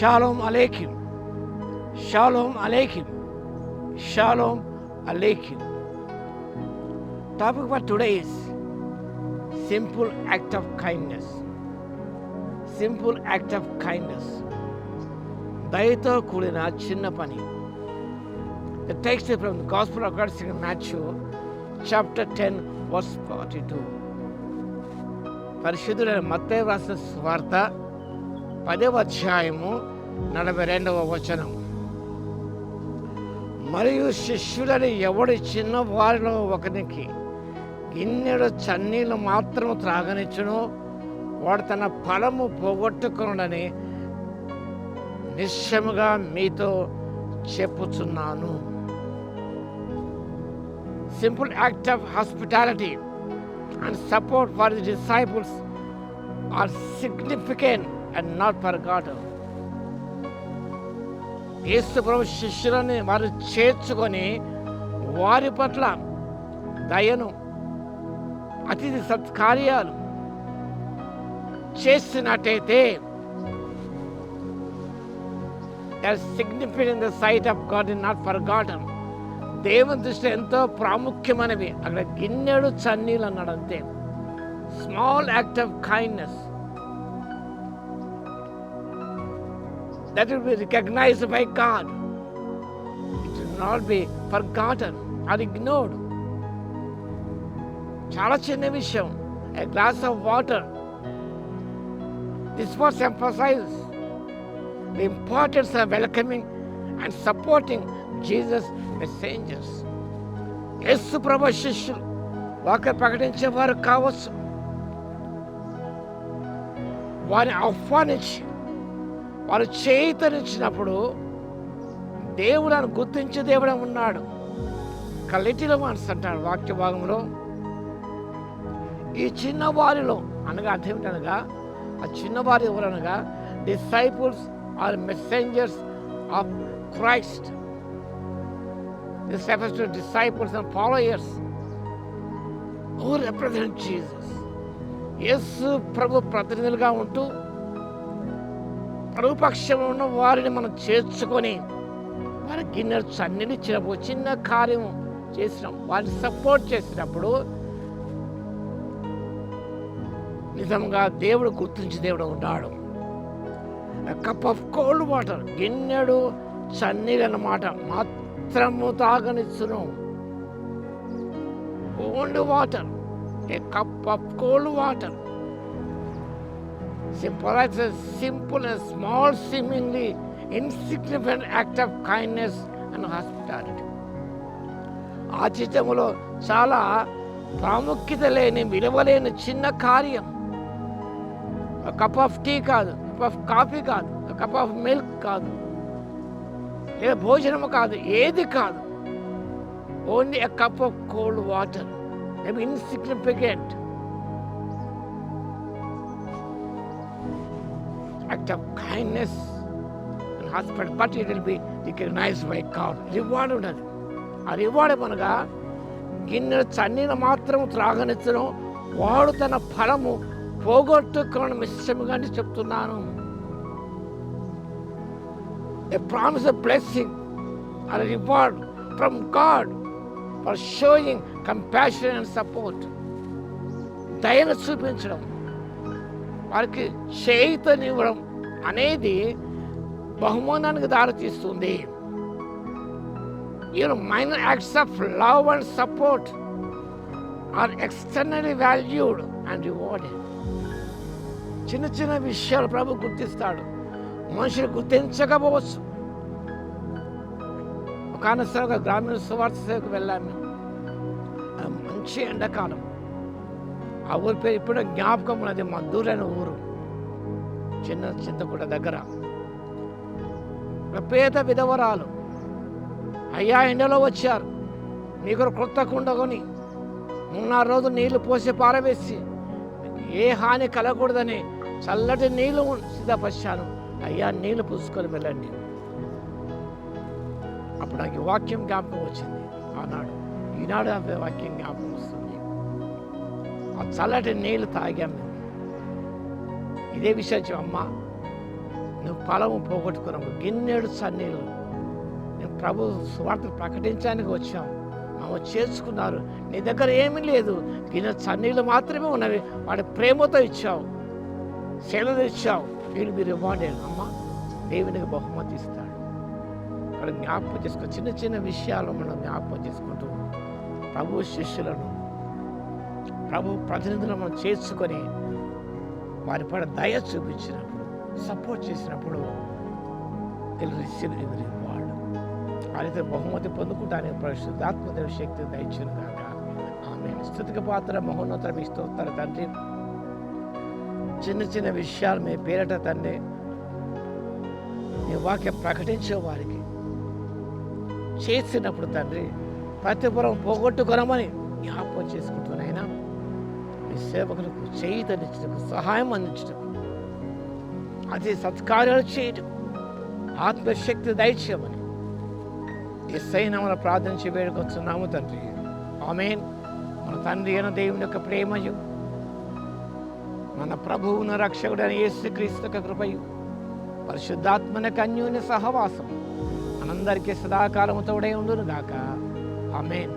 Shalom Aleichem. Shalom Aleichem. Shalom Aleichem. Topic for today is simple act of kindness. Simple act of kindness. దయతో కూడిన చిన్న పని. The text is from the Gospel according to Matthew, chapter 10, verse 42. పరిశుద్ధుడైన మత్తయి రాసిన సువార్త 10వ అధ్యాయము 42వ వచనం. మరియు శిష్యులని ఎవడి చిన్న వారిలో ఒకరికి గిన్నెడు చన్నీళ్ళు మాత్రము త్రాగనిచ్చును, వాడు తన ఫలము పోగొట్టుకొనుడని నిశ్చయముగా మీతో చెప్పుచున్నాను. Simple act of hospitality and support for the disciples are significant and not forgotten. యేసు ప్రభు శిష్యులని వారు చేర్చుకొని వారి పట్ల దయను, అతిథి సత్కార్యాలు చేసినట్టయితే significant in the sight of God and not forgotten. దేవుని దృష్టిలో ఎంతో ప్రాముఖ్యమైనవి. అక్కడ గిన్నెడు చన్నీళ్ళు అన్నాడు అంతే. Small act of kindness that will be recognized by God. It will not be forgotten or ignored. చాలా చిన్న విషయం, a glass of water. This was emphasized the importance of welcoming and supporting Jesus' messengers. యేసు ప్రభు శిష్యులు వాక్యం ప్రకటించేవారు కావచ్చు, వారిని ఆహ్వానించి వారు చేతనిచ్చినప్పుడు దేవుడు గుర్తించే దేవుడే ఉన్నాడు. లిటిల్ వన్స్ అంటాడు వాక్య భాగంలో. ఈ చిన్నవారిలో అనగా అర్థం అనగా ఆ చిన్నవారి ఎవరనగా disciples or messengers of Christ. This refers to disciples and followers who represent Jesus. యేసు ప్రభు ప్రతినిధులుగా ఉంటూ ప్రభుపక్షంలో ఉన్న వారిని మనం చేర్చుకొని వారి గిన్నెలు చన్నీళ్ళు ఇచ్చినప్పుడు, చిన్న కార్యం చేసినాం, వారిని సపోర్ట్ చేసినప్పుడు నిజంగా దేవుడు గుర్తించి దేవుడు ఉన్నాడు. కప్ ఆఫ్ కోల్డ్ వాటర్, గిన్నెడు చన్నీళ్ళు అన్నమాట, మాత్రము తాగనిచ్చును. Only water, a cup of cold water. Symbolize a simple and small, seemingly insignificant act of kindness and hospitality. ఆ చిత్రములో చాలా ప్రాముఖ్యత లేని, విలువలేని చిన్న కార్యం. కప్ ఆఫ్ టీ కాదు, కప్ ఆఫ్ కాఫీ కాదు, కప్ ఆఫ్ మిల్క్ కాదు, లేదా భోజనము కాదు, ఏది కాదు. Only a cup of cold water. Insignificant act of kindness and hospitality, but it will be recognized by God. Reward ఉండదు. ఆ రివార్డ్ అనగా గిన్నె చన్నీళ్ళు మాత్రం త్రాగనిచ్చను, వాడు తన ఫలము పోగొట్టుకోవడం మిశ్రమంగా చెప్తున్నాను. A promise of blessing or a reward from God for showing compassion and support. దయను చూపించడం, వారికి చేయుతనివ్వడం అనేది బహుమానానికి దారితీస్తుంది. Minor acts of love and support are externally valued and rewarded. చిన్న చిన్న విషయాలు ప్రభు గుర్తిస్తాడు, మనుషులు గుర్తించకపోవచ్చు. ఒక గ్రామీణ సువార్త సేవకు వెళ్ళాము. మంచి ఎండాకాలం. ఆ ఊరి పేరు ఇప్పుడు జ్ఞాపకం ఉన్నది, మద్దూరైన ఊరు, చింతకుంట దగ్గర. పేద విధవరాలు అయ్యా ఎండలో వచ్చారు, మీకు క్రొత్త కుండ కొని 3-4 రోజులు నీళ్లు పోసి పారవేసి ఏ హాని కలగకూడదని చల్లటి నీళ్లు సిద్ధపరిచాను, అయ్యా నీళ్లు పూసుకొని వెళ్ళండి. అప్పుడు నాకు వాక్యం జ్ఞాపకం వచ్చింది. ఆనాడు ఈనాడు ఆ వాక్యం జ్ఞాపకం వస్తుంది. ఆ చల్లటి నీళ్ళు తాగాం మేము. ఇదే విషయం, అమ్మ నువ్వు ఫలము పోగొట్టుకున్నావు, గిన్నెడు సన్నీళ్ళు నేను ప్రభు సువార్తను ప్రకటించడానికి వచ్చాం, మమ్మల్ని చేర్చుకున్నారు. నీ దగ్గర ఏమీ లేదు, గిన్నె సన్నీళ్ళు మాత్రమే ఉన్నవి, వాడి ప్రేమతో ఇచ్చావు, సెలవు ఇచ్చావు. వీళ్ళు మీరు ఇవ్వండి అమ్మ, దేవునికి బహుమతి ఇస్తాడు. అక్కడ జ్ఞాపకం చేసుకో, చిన్న చిన్న విషయాలు మనం జ్ఞాపకం చేసుకుంటూ ప్రభు శిష్యులను, ప్రభు ప్రతినిధులను మనం చేసుకొని వారి పైన దయ చూపించినప్పుడు, సపోర్ట్ చేసినప్పుడు వాళ్ళు అయితే బహుమతి పొందుకుంటానికి పరిశుద్ధాత్మదేవ శక్తి దయచును కాక. ఆమె స్తుతికి పాత్ర మహోన్నత మీ స్తోత్రాలు తండ్రి. చిన్న చిన్న విషయాలు మీ పేరట తండ్రి మీ వాక్యం ప్రకటించే వారికి చేసినప్పుడు తండ్రి ప్రతిఫలం పోగొట్టుకొనమని జ్ఞాపకం చేసుకుంటున్నాయినా మీ సేవకులకు చేయుతనిచ్చటకు, సహాయం అందించటకు, అతి సత్కార్యాలు చేయటం, ఆత్మశక్తి దయచేయమని యేసయ్య నామమున ప్రార్థించి వేడుకొస్తున్నాము తండ్రి. ఆమేన్. మన తండ్రి అయిన దేవుని యొక్క ప్రేమయు, మన ప్రభువున రక్షకుడైన యేసుక్రీస్తు యొక్క కృపయు, పరిశుద్ధాత్మన అన్యోన్య సహవాసం మనందరికీ సదాకాలము తోడై ఉండును గాక. ఆమేన్.